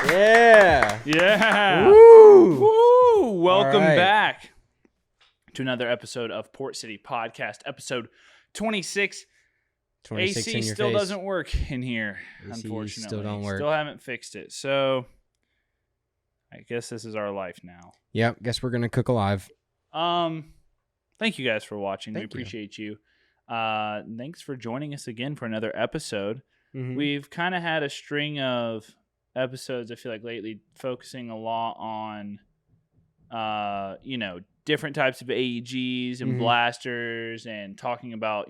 Yeah. Yeah. Woo. Woo. Welcome right. back to another episode of Port City Podcast, episode 26. 26 AC in your still face. doesn't work in here, AC unfortunately. still don't work. Still haven't fixed it. So I guess this is our life now. Yep. Guess we're gonna cook alive. Thank you guys for watching. We Thank you. appreciate you. Thanks for joining us again for another episode. Mhm. We've kind of had a string of episodes, I feel like lately, focusing a lot on different types of AEGs and Mhm. blasters, and talking about,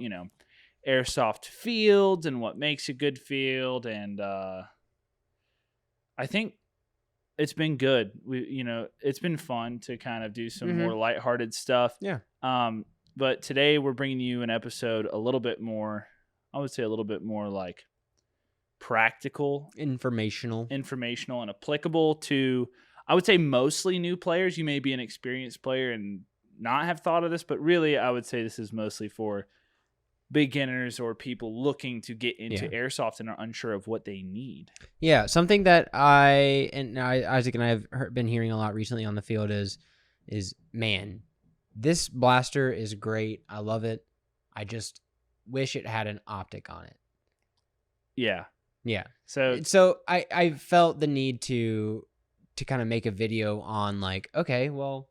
airsoft fields and what makes a good field. And I think it's been good. It's been fun to kind of do some more lighthearted stuff. Yeah. But today we're bringing you an episode a little bit more, I would say a little bit more like practical, Informational. and applicable to, I would say, mostly new players. You may be an experienced player and not have thought of this, but really I would say this is mostly for beginners or people looking to get into airsoft and are unsure of what they need. Yeah. Something that Isaac and I have been hearing a lot recently on the field is man, this blaster is great. I love it. I just wish it had an optic on it. Yeah. Yeah. So I felt the need to kind of make a video on, like, okay, well,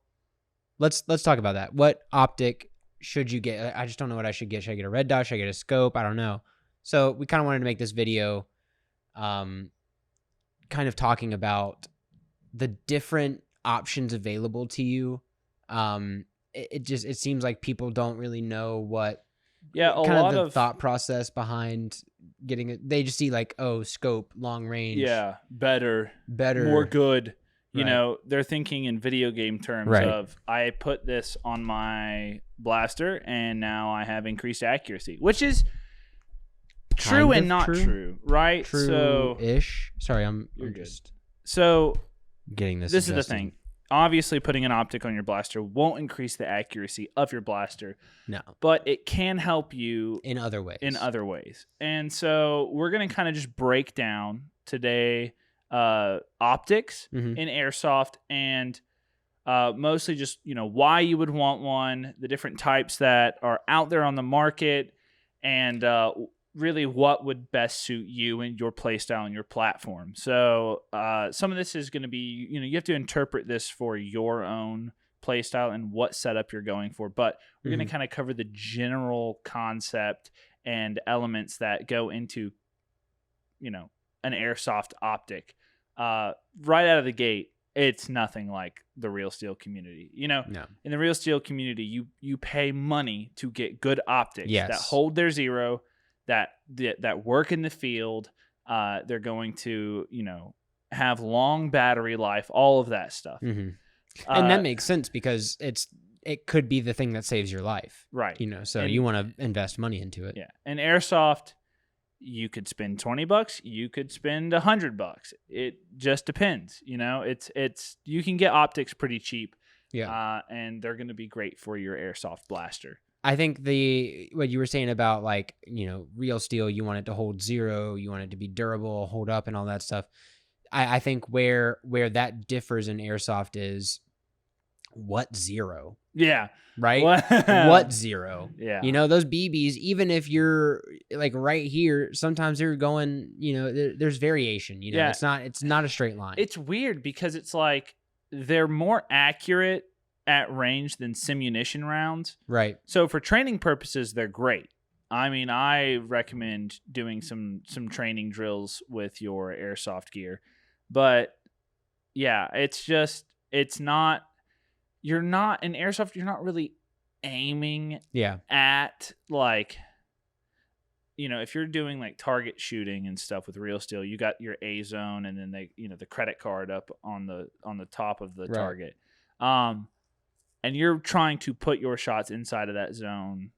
let's talk about that. What optic should you get? I just don't know what I should get. Should I get a red dot? Should I get a scope? I don't know. So we kind of wanted to make this video kind of talking about the different options available to you. It seems like people don't really know what the thought process behind getting it. They just see like, oh, scope, long range. Yeah, better, more good. They're thinking in video game terms of, I put this on my blaster and now I have increased accuracy, which is true and not true, right? True-ish. Sorry, you're good. Just so getting this. This is the thing. Obviously, putting an optic on your blaster won't increase the accuracy of your blaster. No. But it can help you in other ways. And so we're going to kind of just break down today optics in airsoft, and mostly just, why you would want one, the different types that are out there on the market, and really what would best suit you and your play style and your platform. So some of this is going to be, you have to interpret this for your own play style and what setup you're going for. But we're going to kind of cover the general concept and elements that go into, an airsoft optic. Right out of the gate, it's nothing like the real steel community. No. In the real steel community, you pay money to get good optics that hold their zero, that work in the field. They're going to, have long battery life, all of that stuff. And that makes sense because it could be the thing that saves your life. Right. So you want to invest money into it. Yeah. And airsoft, you could spend $20, you could spend $100. It just depends. It's you can get optics pretty cheap. Yeah. And they're going to be great for your airsoft blaster. I think what you were saying about, like, real steel, you want it to hold zero, you want it to be durable, hold up, and all that stuff. I think where that differs in airsoft is what zero. Yeah. Right? What zero? Yeah. Those BBs, even if you're like right here, sometimes they're going, there's variation. It's not a straight line. It's weird because it's like they're more accurate at range than simunition rounds. Right. So for training purposes, they're great. I mean, I recommend doing some training drills with your airsoft gear. But yeah, it's not, you're not in airsoft, you're not really aiming at, like, if you're doing like target shooting and stuff with real steel, you got your A zone and then the credit card up on the top of the target. And you're trying to put your shots inside of that zone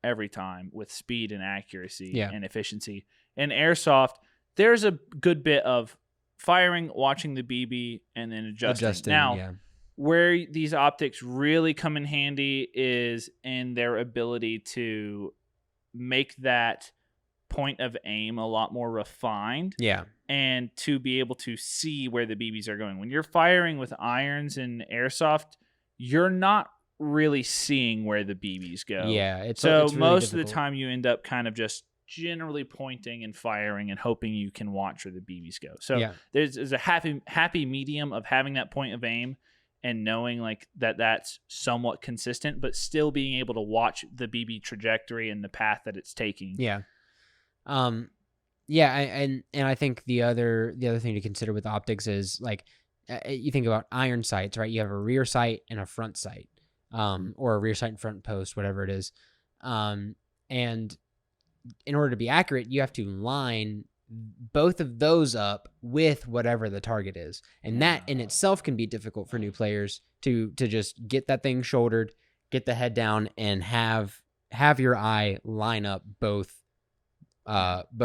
every time with speed and accuracy and efficiency. In airsoft, there's a good bit of firing, watching the BB, and then adjusting. Now, where these optics really come in handy is in their ability to make that point of aim a lot more refined, Yeah. and to be able to see where the BBs are going. When you're firing with irons and airsoft, you're not really seeing where the BBs go. Yeah. It's So really most of the difficult. time you end up kind of just generally pointing and firing and hoping you can watch where the BBs go. So Yeah. there's a happy medium of having that point of aim and knowing like that's somewhat consistent, but still being able to watch the BB trajectory and the path that it's taking. Yeah. Yeah, and I think the other thing to consider with optics is like you think about iron sights, right? You have a rear sight and a front sight, or a rear sight and front post, whatever it is. And in order to be accurate, you have to line both of those up with whatever the target is, and that in itself can be difficult for new players to just get that thing shouldered, get the head down, and have your eye line up both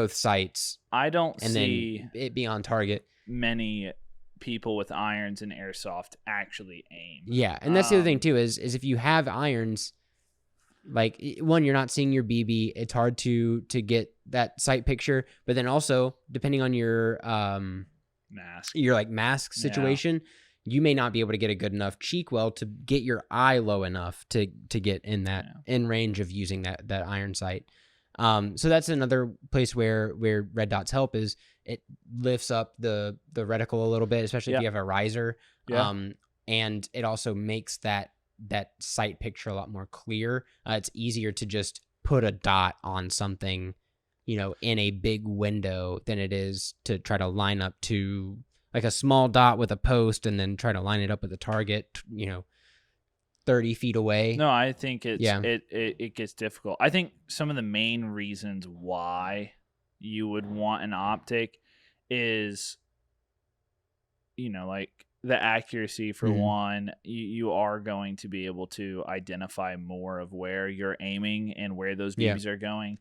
sights. I don't and see then it be on target. many people with irons and airsoft actually aim. Yeah, and that's the other thing too is if you have irons, like one, you're not seeing your BB. It's hard to get that sight picture, but then also depending on your mask situation, you may not be able to get a good enough cheek well to get your eye low enough to get in that in range of using that iron sight. So that's another place where red dots help is it lifts up the reticle a little bit, especially if you have a riser. And it also makes that sight picture a lot more clear. It's easier to just put a dot on something, in a big window than it is to try to line up to like a small dot with a post and then try to line it up with a target, 30 feet away. No, I think it gets difficult. I think some of the main reasons why you would want an optic is, like the accuracy for one. You are going to be able to identify more of where you're aiming and where those BBs are going.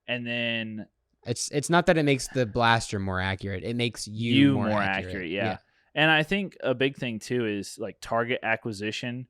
And then it's not that it makes the blaster more accurate. It makes you more accurate. Yeah. And I think a big thing too is like target acquisition.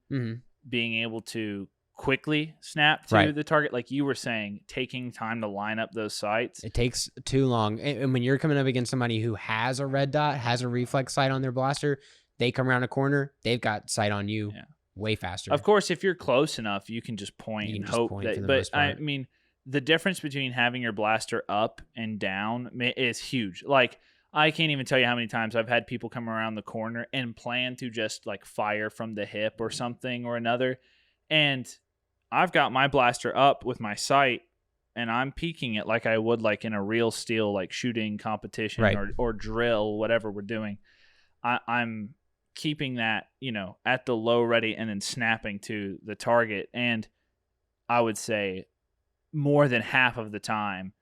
Being able to quickly snap to the target, like you were saying, taking time to line up those sights. It takes too long. And when you're coming up against somebody who has a red dot, has a reflex sight on their blaster, they come around a corner, they've got sight on you way faster. Of course, if you're close enough, you can just point and hope that. But I mean, the difference between having your blaster up and down is huge. Like, I can't even tell you how many times I've had people come around the corner and plan to just like fire from the hip or something or another. And I've got my blaster up with my sight and I'm peeking it like I would like in a real steel, like shooting competition or drill, whatever we're doing. I'm keeping that, at the low ready and then snapping to the target. And I would say more than half of the time,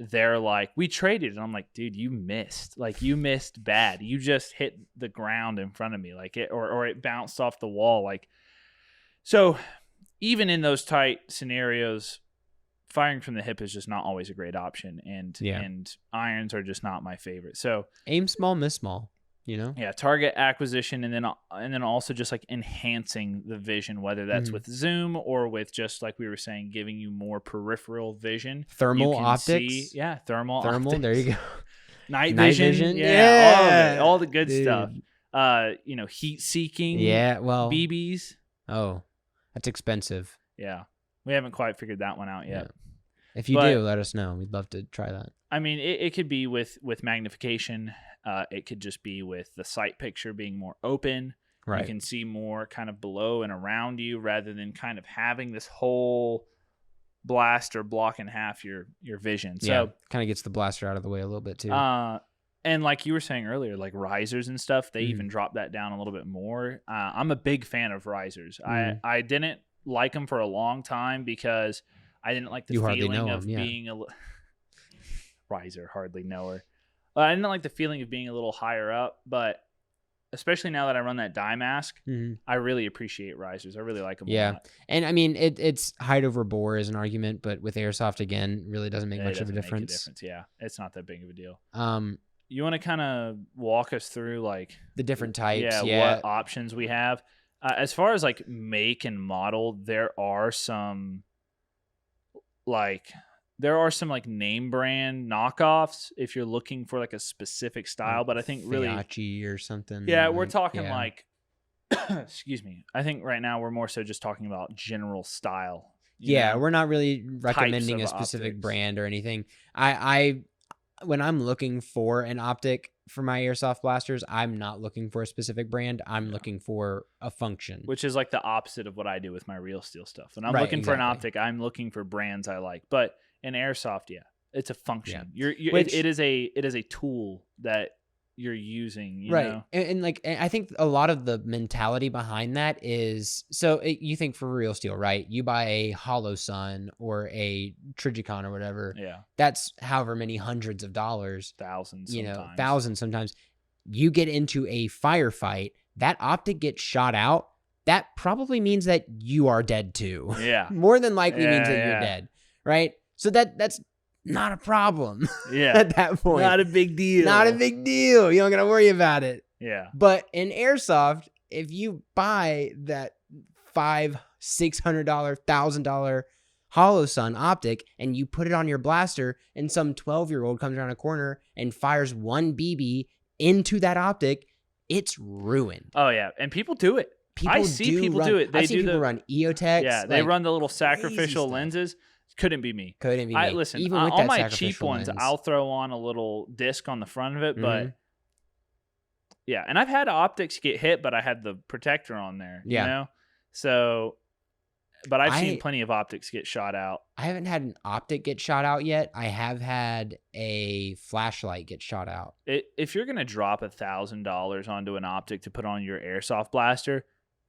they're like, we traded. And I'm like, dude, you missed. Like, you missed bad. You just hit the ground in front of me, like it, or it bounced off the wall. Like, so even in those tight scenarios, firing from the hip is just not always a great option. And irons are just not my favorite. So aim small, miss small. Target acquisition, and then also just like enhancing the vision, whether that's with zoom or with just like we were saying, giving you more peripheral vision. Thermal optics. Thermal. There you go. Night vision. All the good stuff. Heat seeking. Yeah, well, BBs. Oh, that's expensive. Yeah, we haven't quite figured that one out yet. Yeah. If you do, let us know. We'd love to try that. I mean, it could be with magnification. It could just be with the sight picture being more open. You can see more kind of below and around you rather than kind of having this whole blaster block in half your vision. So kind of gets the blaster out of the way a little bit too. And like you were saying earlier, like risers and stuff, they even drop that down a little bit more. I'm a big fan of risers. I didn't like them for a long time because I didn't like the feeling of being a riser, hardly know her. I didn't like the feeling of being a little higher up, but especially now that I run that dye mask, I really appreciate risers. I really like them a lot. And I mean, it's height over bore is an argument, but with airsoft, again, really doesn't make much of a difference. Yeah, it's not that big of a deal. You want to kind of walk us through like the different types, what options we have. As far as like make and model, there are some like there are some like name brand knockoffs if you're looking for like a specific style, Like but I think really, Fiachi or something. yeah, we're like, talking yeah. like, excuse me. I think right now we're more so just talking about general style. Yeah, we're not really Types recommending of a specific optics. brand or anything. I when I'm looking for an optic for my airsoft blasters, I'm not looking for a specific brand. I'm Yeah. looking for a function. Which is like the opposite of what I do with my real steel stuff. When I'm Right, looking for an exactly. optic, I'm looking for brands I like. But in airsoft, yeah, it's a function. You're Which- it is a tool that you're using. You right. know, And like and I think a lot of the mentality behind that is you think for real steel, right? You buy a Hollow Sun or a Trigicon or whatever. yeah, That's however many hundreds of dollars, thousands, you know, sometimes. thousands sometimes. You get into a firefight, that optic gets shot out. That probably means that you are dead too. Yeah, More than likely means that Yeah. you're dead, right? So that's not a problem yeah, at that point. not a big deal. Not a big deal. You don't gotta worry about it. Yeah, But in airsoft, if you buy that $500, $600, $1,000 Hollow Sun optic and you put it on your blaster, and some 12-year-old comes around a corner and fires one BB into that optic, it's ruined. oh yeah, and people do it. I see people do it. They I've seen do people the run EOTechs. yeah. They like, run the little crazy sacrificial stuff. lenses. Couldn't be me. Couldn't be I me. listen. Even with on that my cheap sacrificial ones, lens. I'll throw on a little disc on the front of it, but Mhm. yeah. And I've had optics get hit, but I had the protector on there. Yeah. You know, so. But I've I- seen plenty of optics get shot out. I haven't had an optic get shot out yet. I have had a flashlight get shot out. If you're gonna drop $1,000 onto an optic to put on your airsoft blaster,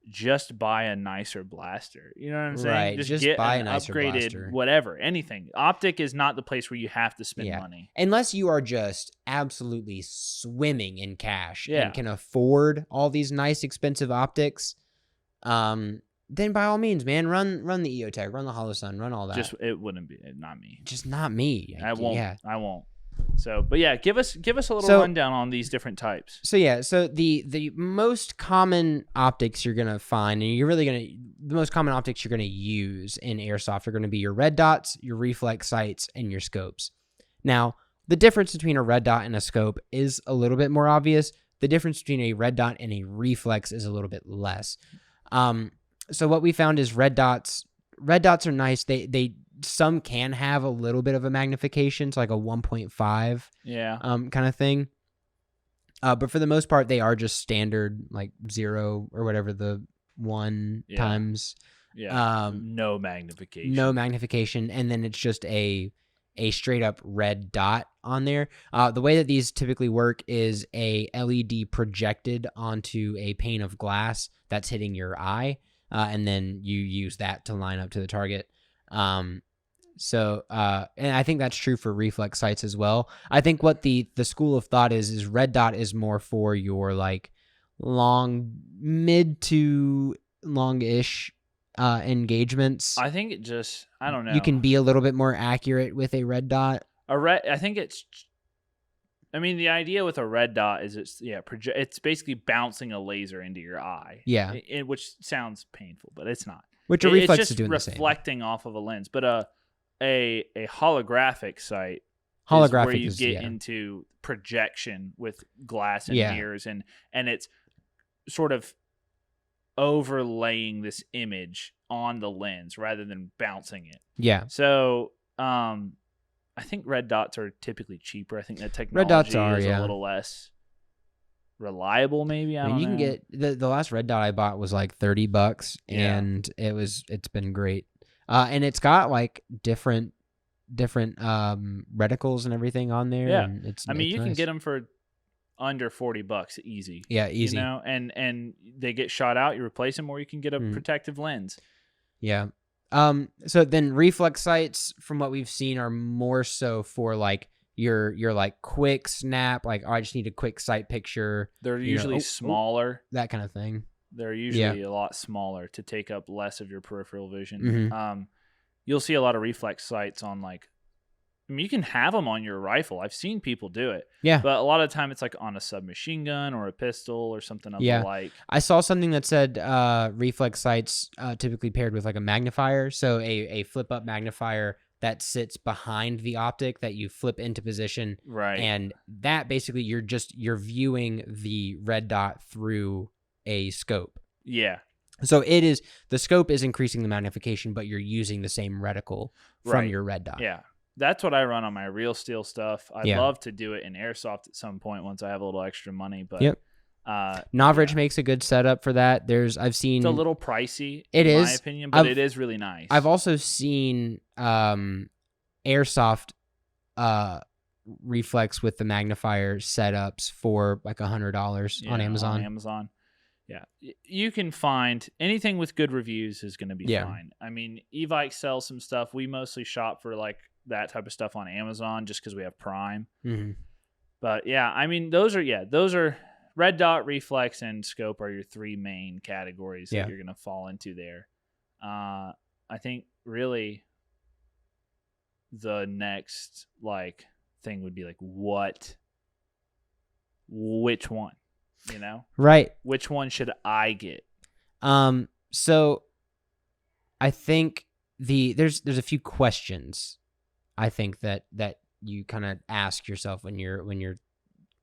just buy a nicer blaster. You know what I'm saying? Right, just get buy an a nicer upgraded blaster. whatever, anything. Optic is not the place where you have to spend Yeah. money. Unless you are just absolutely swimming in cash Yeah. and can afford all these nice expensive optics, then by all means, man, run the EOTech, run the Hollow Sun, run all that. Just it wouldn't be not me. Just not me. I won't. Yeah. I won't. So, but yeah, give us a little So- rundown on these different types. So the most common optics you're gonna find, and the most common optics you're gonna use in airsoft are gonna be your red dots, your reflex sights, and your scopes. Now, the difference between a red dot and a scope is a little bit more obvious. The difference between a red dot and a reflex is a little bit less. So what we found is red dots are nice. They some can have a little bit of a magnification, so like a 1.5 Yeah. kind of thing. But for the most part, they are just standard, like 0 or whatever the 1 Yeah. times. Yeah. No magnification. No magnification, and then it's just a straight up red dot on there. The way that these typically work is a LED projected onto a pane of glass that's hitting your eye, and then you use that to line up to the target. And I think that's true for reflex sights as well. I think what the school of thought is red dot is more for your like mid to longish engagements. I think it just. I don't know. You can be a little bit more accurate with a red dot. I think it's. I mean, the idea with a red dot is it's basically bouncing a laser into your eye. Yeah. Which sounds painful, but it's not. Which a reflex it's just is doing the same. reflecting off of a lens, but a holographic sight Holographic is where you is, get yeah. into projection with glass and Yeah. mirrors, and it's sort of overlaying this image on the lens rather than bouncing it. Yeah. So, I think red dots are typically cheaper. I think that technology Red dots are, is yeah. a little less reliable, maybe. I I mean, don't you know. can get the last red dot I bought was like $30, Yeah. and it's been great. And it's got like different reticles and everything on there. Yeah. And it's I mean, it's you can nice. get them for under $40 easy. Yeah, easy. You know, and they get shot out, you replace them, or you can get a Mhm. protective lens. Yeah. So then reflex sights, from what we've seen, are more so for like your like quick snap, like, oh, I just need a quick sight picture, They're You know, usually oh, smaller. that kind of thing. They're usually a lot smaller to take up less of your peripheral vision. Mhm. You'll see a lot of reflex sights on like. I mean, you can have them on your rifle. I've seen people do it. Yeah. But a lot of the time it's like on a submachine gun or a pistol or something of Yeah. the like. I saw something that said reflex sights typically paired with like a magnifier, so a flip up magnifier that sits behind the optic that you flip into position. Right. And that basically you're viewing the red dot through a scope. Yeah. So the scope is increasing the magnification, but you're using the same reticle from your red dot. Yeah. That's what I run on my real steel stuff. I'd Yeah. love to do it in Airsoft at some point once I have a little extra money. But Yep. Novrich makes a good setup for that. I've seen it's a little pricey, in my opinion, but it is really nice. I've also seen Airsoft Reflex with the magnifier setups for like $100 on Amazon. On Amazon. Yeah. You can find anything with good reviews is going to be fine. I mean, Evike sells some stuff. We mostly shop for like that type of stuff on Amazon just because we have Prime. Mm-hmm. But yeah, I mean, those are red dot, reflex, and scope are your three main categories that you're going to fall into there. I think really the next like thing would be like which one, you know? Right. Which one should I get? So I think there's a few questions I think that you kind of ask yourself when you're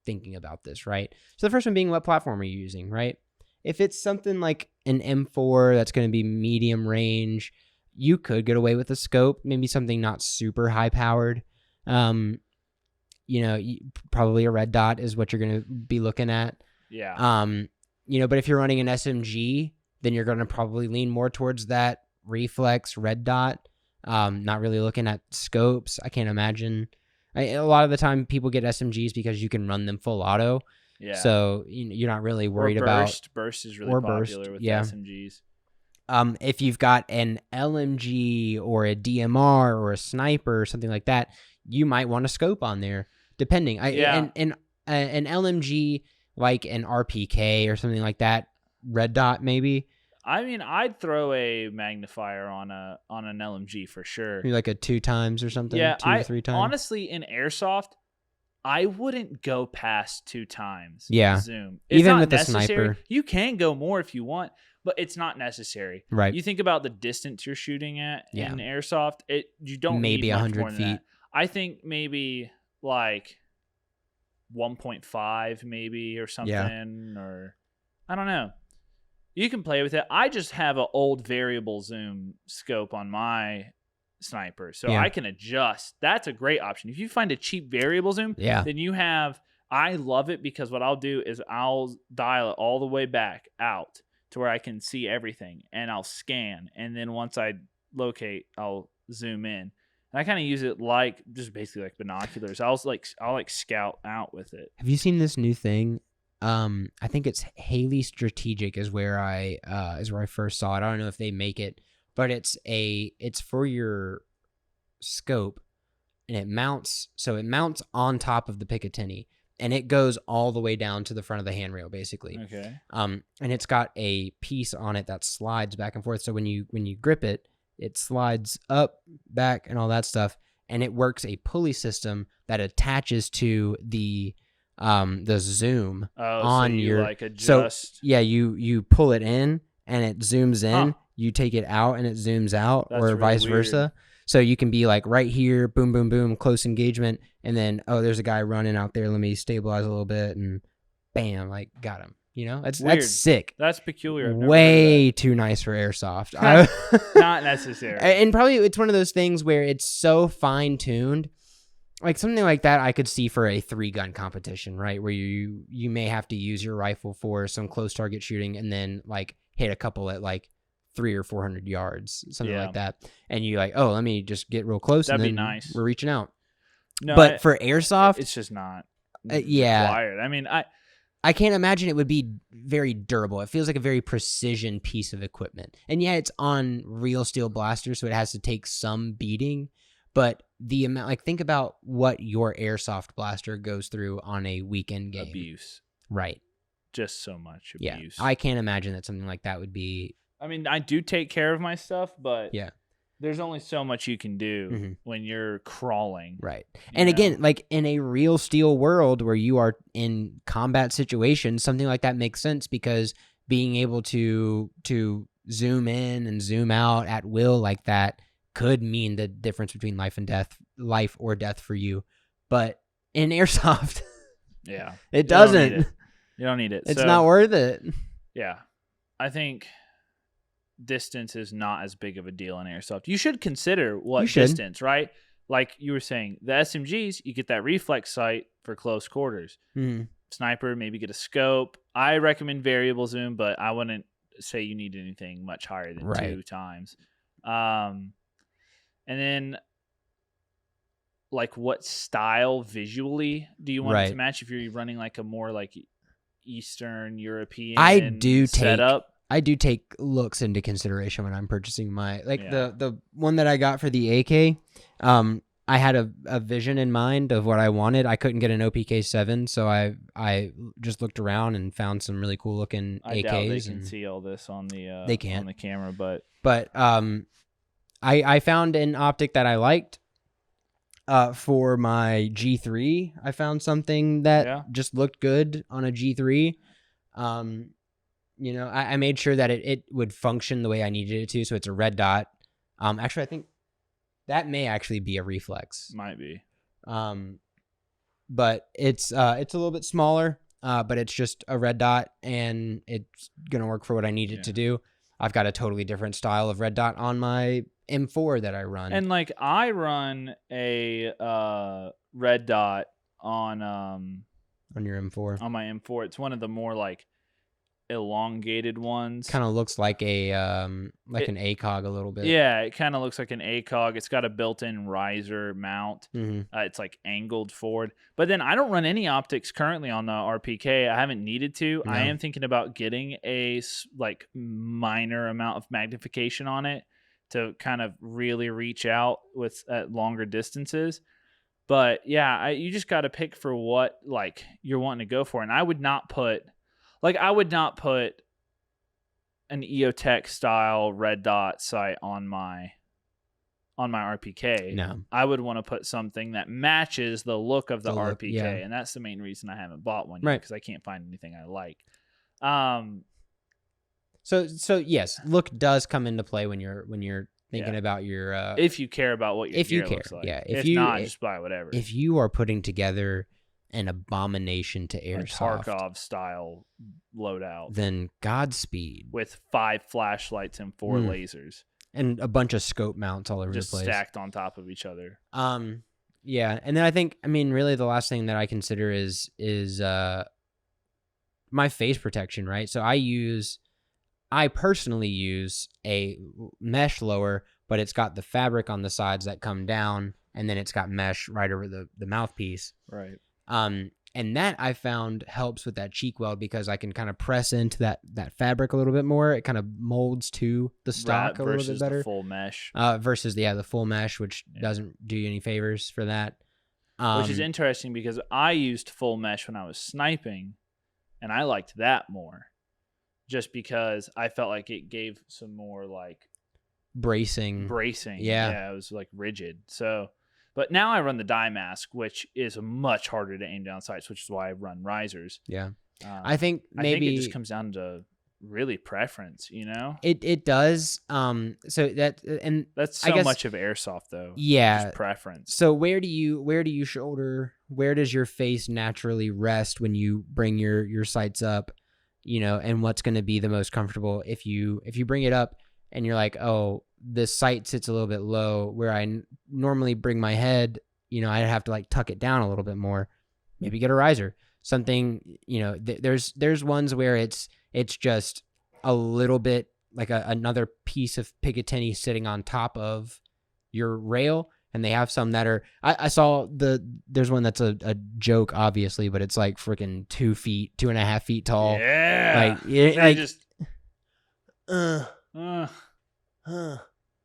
thinking about this, right? So the first one being, what platform are you using, right? If it's something like an M4 that's going to be medium range, you could get away with a scope, maybe something not super high powered. Probably a red dot is what you're going to be looking at. Yeah. But if you're running an SMG, then you're going to probably lean more towards that reflex red dot. Not really looking at scopes. I can't imagine. A lot of the time people get SMGs because you can run them full auto. Yeah. So you're not really worried about burst is really popular with SMGs. If you've got an LMG or a DMR or a sniper or something like that, you might want a scope on there, depending. And an LMG like an RPK or something like that, red dot maybe. I mean, I'd throw a magnifier on an LMG for sure. Maybe like a 2 times or something. Yeah, 2 or 3 times. Honestly, in Airsoft, I wouldn't go past 2 times. Yeah. Zoom. It's even not with necessary. the sniper. You can go more if you want, but it's not necessary. Right. You think about the distance you're shooting at in Airsoft. You don't maybe need much 100 more than feet. that. I think maybe like 1.5 maybe or something, or I don't know. You can play with it. I just have an old variable zoom scope on my sniper, so I can adjust. That's a great option. If you find a cheap variable zoom, then you have. I love it because what I'll do is I'll dial it all the way back out to where I can see everything, and I'll scan, and then once I locate, I'll zoom in. And I kind of use it like just basically like binoculars. I'll scout out with it. Have you seen this new thing? I think it's Haley Strategic is where I first saw it. I don't know if they make it, but it's for your scope, and it mounts on top of the Picatinny, and it goes all the way down to the front of the handrail basically. Okay. And it's got a piece on it that slides back and forth. So when you grip it, it slides up, back, and all that stuff, and it works a pulley system that attaches to the zoom on so you your like adjust. So you pull it in and it zooms in, you take it out and it zooms out. That's or really vice versa. So you can be like right here, boom boom boom, close engagement, and then there's a guy running out there, let me stabilize a little bit, and bam, like got him. That's sick. That's peculiar. Way too nice for Airsoft. Not necessary. And probably it's one of those things where it's so fine tuned. Like something like that I could see for a 3-gun competition, right? Where you may have to use your rifle for some close target shooting and then like hit a couple at like 300 or 400 yards, something like that. And you like, let me just get real close. That'd and then be nice. We're reaching out. No, but for Airsoft, it's just not required. I mean, I can't imagine it would be very durable. It feels like a very precision piece of equipment. And it's on real steel blasters, so it has to take some beating. But the amount, like, think about what your Airsoft blaster goes through on a weekend game. Abuse. Right. Just so much abuse. Yeah. I can't imagine that something like that would be. I mean, I do take care of my stuff, but yeah, there's only so much you can do when you're crawling. Right. And again, like in a real steel world where you are in combat situations, something like that makes sense because being able to zoom in and zoom out at will like that could mean the difference between life or death for you. But in Airsoft, Yeah. it doesn't. You don't need it. It's not worth it. Yeah. I think distance is not as big of a deal in Airsoft. You should consider distance, right? Like you were saying, the SMGs, you get that reflex sight for close quarters. Sniper, maybe get a scope. I recommend variable zoom, but I wouldn't say you need anything much higher than 2 times. And then, like, what style visually do you want it to match? If you're running like a more like Eastern European setup, I do take looks into consideration when I'm purchasing my the one that I got for the AK. I had a vision in mind of what I wanted. I couldn't get an OPK 7, so I just looked around and found some really cool looking AKs. I doubt they can see all this on the they can't on the camera, but I found an optic that I liked. For my G3, I found something that just looked good on a G3. I made sure that it would function the way I needed it to. So it's a red dot. Actually, I think that may actually be a reflex. Might be. But it's a little bit smaller. But it's just a red dot, and it's gonna work for what I need it to do. I've got a totally different style of red dot on my M4 that I run. And like I run a red dot on your M4. On my M4. It's one of the more like elongated ones. Kind of looks like an ACOG a little bit. Yeah, it kind of looks like an ACOG. It's got a built-in riser mount. It's like angled forward. But then I don't run any optics currently on the RPK. I haven't needed to. No. I am thinking about getting a like minor amount of magnification on it to kind of really reach out with at longer distances. But yeah, you just got to pick for what like you're wanting to go for. And I would not put an EOTech style red dot sight on my RPK. No. I would want to put something that matches the look of the RPK. And that's the main reason I haven't bought one yet, because I can't find anything I like. So yes, look does come into play when you're thinking about your if you care about what your gear looks like. Yeah. If not, just buy whatever. If you are putting together an abomination to Airsoft, Tarkov style loadout, then Godspeed. With 5 flashlights and 4 lasers. And a bunch of scope mounts all over the place. Just stacked on top of each other. Yeah. And then I think, really the last thing that I consider is my face protection, right? So I personally use a mesh lower, but it's got the fabric on the sides that come down, and then it's got mesh right over the mouthpiece. Right. And that I found helps with that cheek weld, because I can kind of press into that fabric a little bit more. It kind of molds to the stock a little bit better. The full mesh. Versus the full mesh, which doesn't do you any favors for that. Which is interesting, because I used full mesh when I was sniping, and I liked that more. Just because I felt like it gave some more like bracing. Yeah, it was like rigid. So, but now I run the dye mask, which is much harder to aim down sights, which is why I run risers. Yeah, I think maybe it just comes down to really preference. It does. So that's so much of Airsoft though. Yeah, just preference. So where do you shoulder? Where does your face naturally rest when you bring your sights up? And what's going to be the most comfortable if you bring it up and you're like, oh, this sight sits a little bit low where I normally bring my head, I'd have to like tuck it down a little bit more. Maybe get a riser, something, there's ones where it's just a little bit like another piece of Picatinny sitting on top of your rail. And they have some that are, I saw there's one that's a joke, obviously, but it's like freaking 2.5 feet tall. Yeah.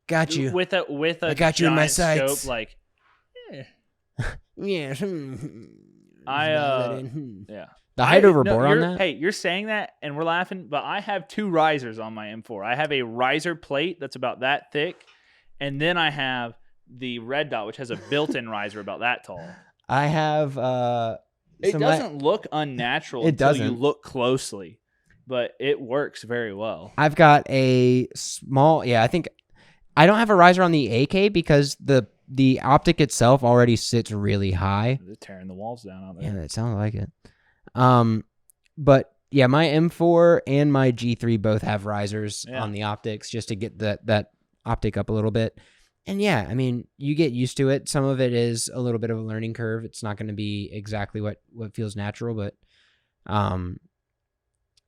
Got you. With a I got you in my sights. Scope, like, yeah. Yeah. The height over bore on that? Hey, you're saying that and we're laughing, but I have 2 risers on my M4. I have a riser plate that's about that thick, and then I have the red dot, which has a built-in riser about that tall. I have it doesn't look unnatural until you look closely, but it works very well. I've got a small, I think I don't have a riser on the AK because the optic itself already sits really high. They're tearing the walls down out there. Yeah, it sounds like it. But yeah, my M4 and my G3 both have risers on the optics just to get that optic up a little bit. And yeah, I mean, you get used to it. Some of it is a little bit of a learning curve. It's not going to be exactly what feels natural, but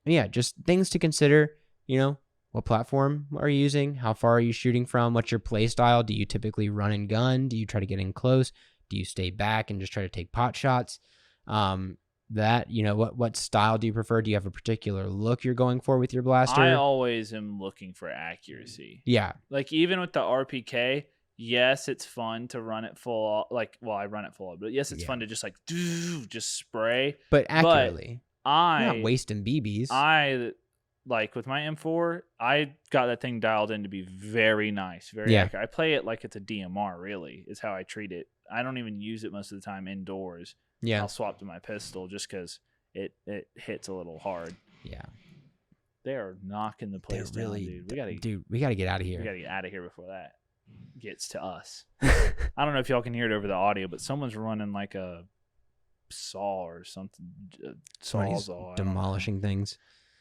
yeah, just things to consider. You know, what platform are you using? How far are you shooting from? What's your play style? Do you typically run and gun? Do you try to get in close? Do you stay back and just try to take pot shots? That, you know, what style do you prefer? Do you have a particular look you're going for with your blaster? I always am looking for accuracy. Yeah. Like even with the RPK, yes, it's fun to run it full. Like, well, I run it full, but yes, it's fun to just like just spray, but accurately. But I'm not wasting BBs. I like with my M4, I got that thing dialed in to be very nice, very accurate. I play it like it's a DMR. Really, is how I treat it. I don't even use it most of the time indoors. Yeah, I'll swap to my pistol just because it hits a little hard. Yeah, they are knocking the place down, dude. We gotta get out of here. We gotta get out of here before that gets to us. I don't know if y'all can hear it over the audio, but someone's running like a saw or something. Sawzall, demolishing things.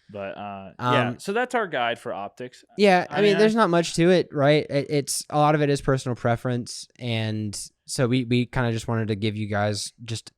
But yeah, so that's our guide for optics. Yeah, I mean, there's not much to it, right? It's a lot of it is personal preference, and so we kind of just wanted to give you guys just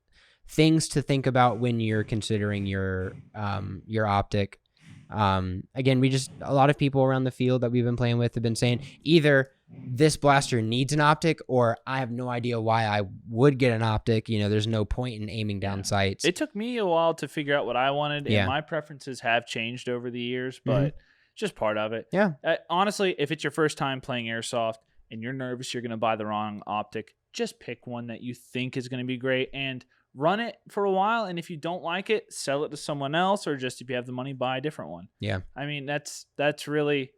things to think about when you're considering your optic. Again, a lot of people around the field that we've been playing with have been saying either this blaster needs an optic or I have no idea why I would get an optic. You know, there's no point in aiming down sights. It took me a while to figure out what I wanted, and my preferences have changed over the years, but it's just part of it. Yeah. Honestly, if it's your first time playing Airsoft and you're nervous you're going to buy the wrong optic, just pick one that you think is going to be great and run it for a while, and if you don't like it, sell it to someone else, or just if you have the money, buy a different one. Yeah. I mean, that's really,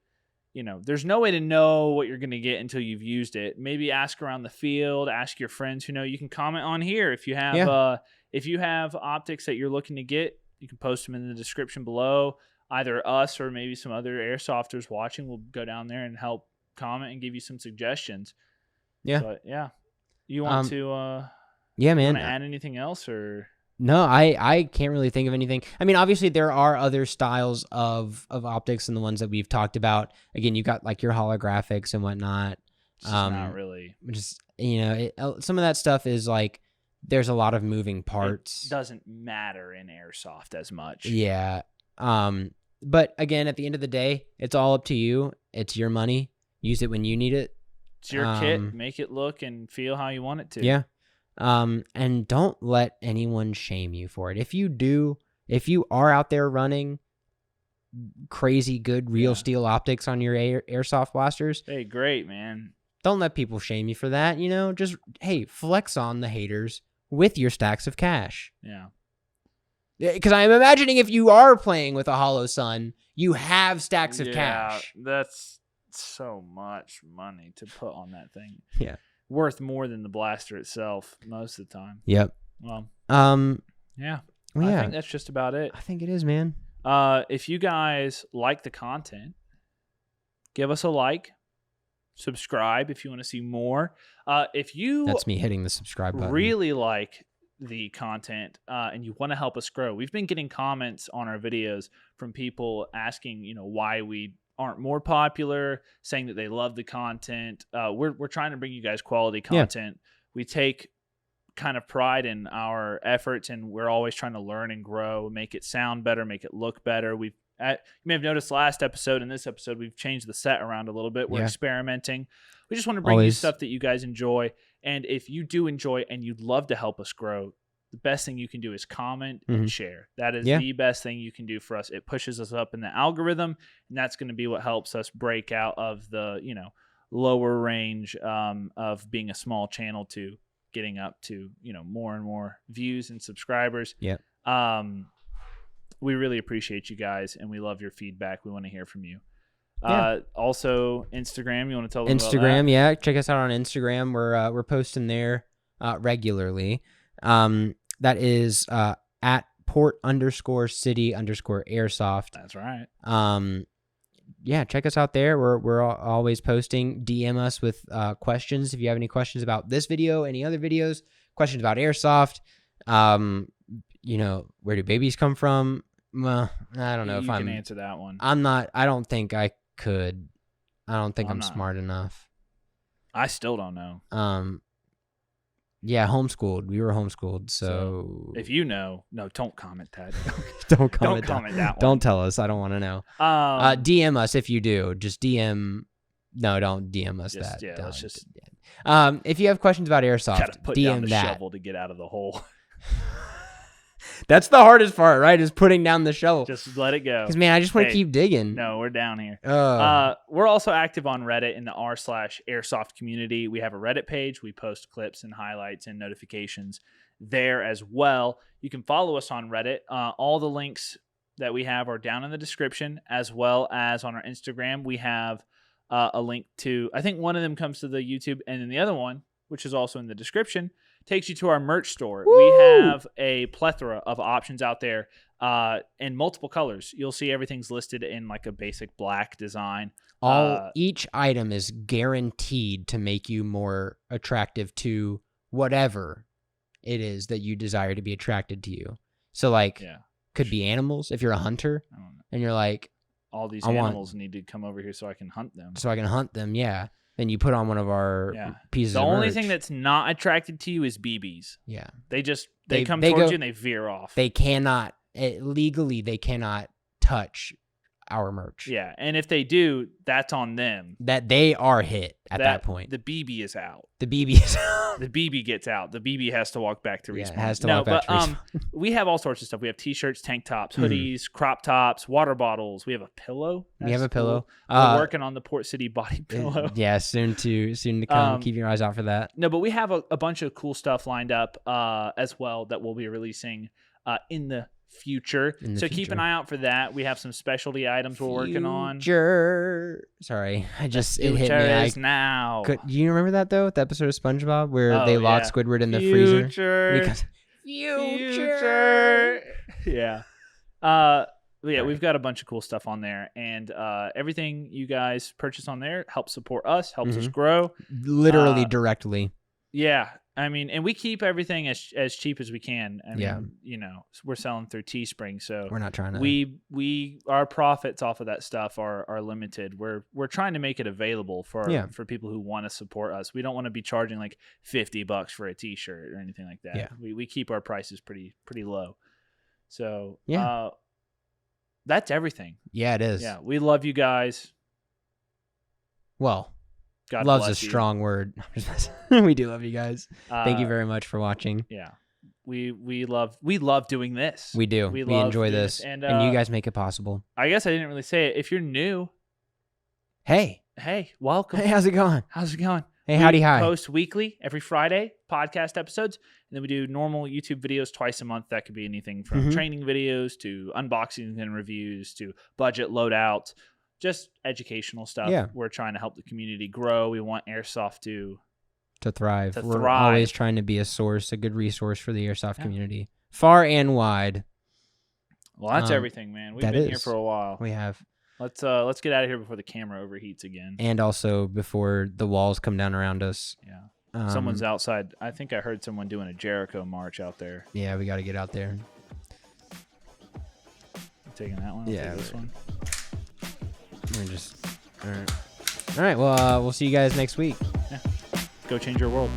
you know, there's no way to know what you're going to get until you've used it. Maybe ask around the field, ask your friends who know. You can comment on here if you have optics that you're looking to get. You can post them in the description below. Either us or maybe some other airsofters watching will go down there and help comment and give you some suggestions. Yeah. But yeah, you want to yeah, man. Want to add anything else or? No, I can't really think of anything. I mean, obviously there are other styles of optics than the ones that we've talked about. Again, you got like your holographics and whatnot. Not really. Just, you know, some of that stuff is like there's a lot of moving parts. It doesn't matter in Airsoft as much. Yeah. But again, at the end of the day, it's all up to you. It's your money. Use it when you need it. It's your kit. Make it look and feel how you want it to. Yeah. And don't let anyone shame you for it. If you are out there running crazy good real steel optics on your airsoft blasters, hey, great, man. Don't let people shame you for that. You know, just, hey, flex on the haters with your stacks of cash. Yeah. Because I'm imagining if you are playing with a Hollow Sun, you have stacks of cash. That's so much money to put on that thing. Yeah. Worth more than the blaster itself most of the time. Yep. Well, yeah. I think that's just about it. I think it is, man. If you guys like the content, give us a like, subscribe if you want to see more. If you That's me hitting the subscribe button. Really like the content and you want to help us grow. We've been getting comments on our videos from people asking, you know, why we aren't more popular, saying that they love the content. We're trying to bring you guys quality content. Yeah. We take kind of pride in our efforts, and we're always trying to learn and grow, make it sound better, make it look better. You may have noticed last episode and this episode, we've changed the set around a little bit. We're experimenting. We just want to bring you stuff that you guys enjoy. And if you do enjoy and you'd love to help us grow, the best thing you can do is comment and share. That is the best thing you can do for us. It pushes us up in the algorithm, and that's going to be what helps us break out of the, you know, lower range of being a small channel to getting up to, you know, more and more views and subscribers. Yeah. We really appreciate you guys, and we love your feedback. We want to hear from you. Also, Instagram. You want to tell them about that? Instagram, yeah. Check us out on Instagram. We're posting there regularly. That is at port_city_airsoft. That's right. yeah, check us out there. We're always posting. DM us with questions if you have any questions about this video, any other videos, questions about Airsoft. Where do babies come from? Well, I don't know if you can answer that one. I'm not. I don't think I could. I don't think I'm not. smart enough. I still don't know. Yeah, homeschooled. We were homeschooled, so if you know, no, don't comment that. don't comment that one. Don't tell us. I don't want to know. DM us if you do. Just DM. No, don't DM us that. Yeah, let's just. If you have questions about Airsoft, gotta put DM down the that. shovel to get out of the hole. That's the hardest part, right? Is putting down the shovel. Just let it go. Because, man, I just want to keep digging. No, we're down here. We're also active on Reddit in the r/Airsoft community. We have a Reddit page. We post clips and highlights and notifications there as well. You can follow us on Reddit. All the links that we have are down in the description, as well as on our Instagram. We have a link to, I think one of them comes to the YouTube, and then the other one, which is also in the description, takes you to our merch store. Woo! We have a plethora of options out there in multiple colors. You'll see everything's listed in like a basic black design. Each item is guaranteed to make you more attractive to whatever it is that you desire to be attracted to you. So could be animals if you're a hunter and you're like, all these animals need to come over here so I can hunt them. Yeah. Then you put on one of our pieces of merch. The only thing that's not attracted to you is BBs. Yeah. They come towards you and they veer off. They cannot, legally, they cannot touch our merch. Yeah. And if they do, that's on them. That they are hit at that point. The BB is out. The BB is out. The BB gets out. The BB has to walk back to respawn. It has to walk back to respawn. We have all sorts of stuff. We have t-shirts, tank tops, hoodies, crop tops, water bottles. We have a pillow. We have a pillow. We're working on the Port City body pillow. Yeah, soon to come. Keep your eyes out for that. No, but we have a bunch of cool stuff lined up as well that we'll be releasing in the future. Keep an eye out for that. We have some specialty items we're working on. Sorry, it hit me. Is now. Do you remember that though? The episode of SpongeBob where they lock Squidward in the freezer. Future. Yeah. We've got a bunch of cool stuff on there, and everything you guys purchase on there helps support us, helps us grow. Literally directly. Yeah. I mean, and we keep everything as cheap as we can. I mean, we're selling through Teespring, so we're not trying to. Our profits off of that stuff are limited. We're trying to make it available for people who want to support us. We don't want to be charging like $50 for a T-shirt or anything like that. Yeah. We keep our prices pretty low. So that's everything. Yeah, it is. Yeah, we love you guys. Well. God love's bless a strong word. We do love you guys. Thank you very much for watching. Yeah, we love doing this. We do. We enjoy this, and you guys make it possible. I guess I didn't really say it. If you're new, hey, welcome. Hey, how's it going? Hey, howdy, hi. We post weekly every Friday podcast episodes, and then we do normal YouTube videos twice a month. That could be anything from training videos to unboxings and reviews to budget loadouts. Just educational stuff. Yeah. We're trying to help the community grow. We want Airsoft to thrive. We're always trying to be a good resource for the Airsoft community, far and wide. Well, that's everything, man. We've been here for a while. We have. Let's get out of here before the camera overheats again. And also before the walls come down around us. Yeah. Someone's outside. I think I heard someone doing a Jericho march out there. Yeah, we got to get out there. Taking that one? Yeah. This one? All right. Well, we'll see you guys next week. Yeah. Go change your world.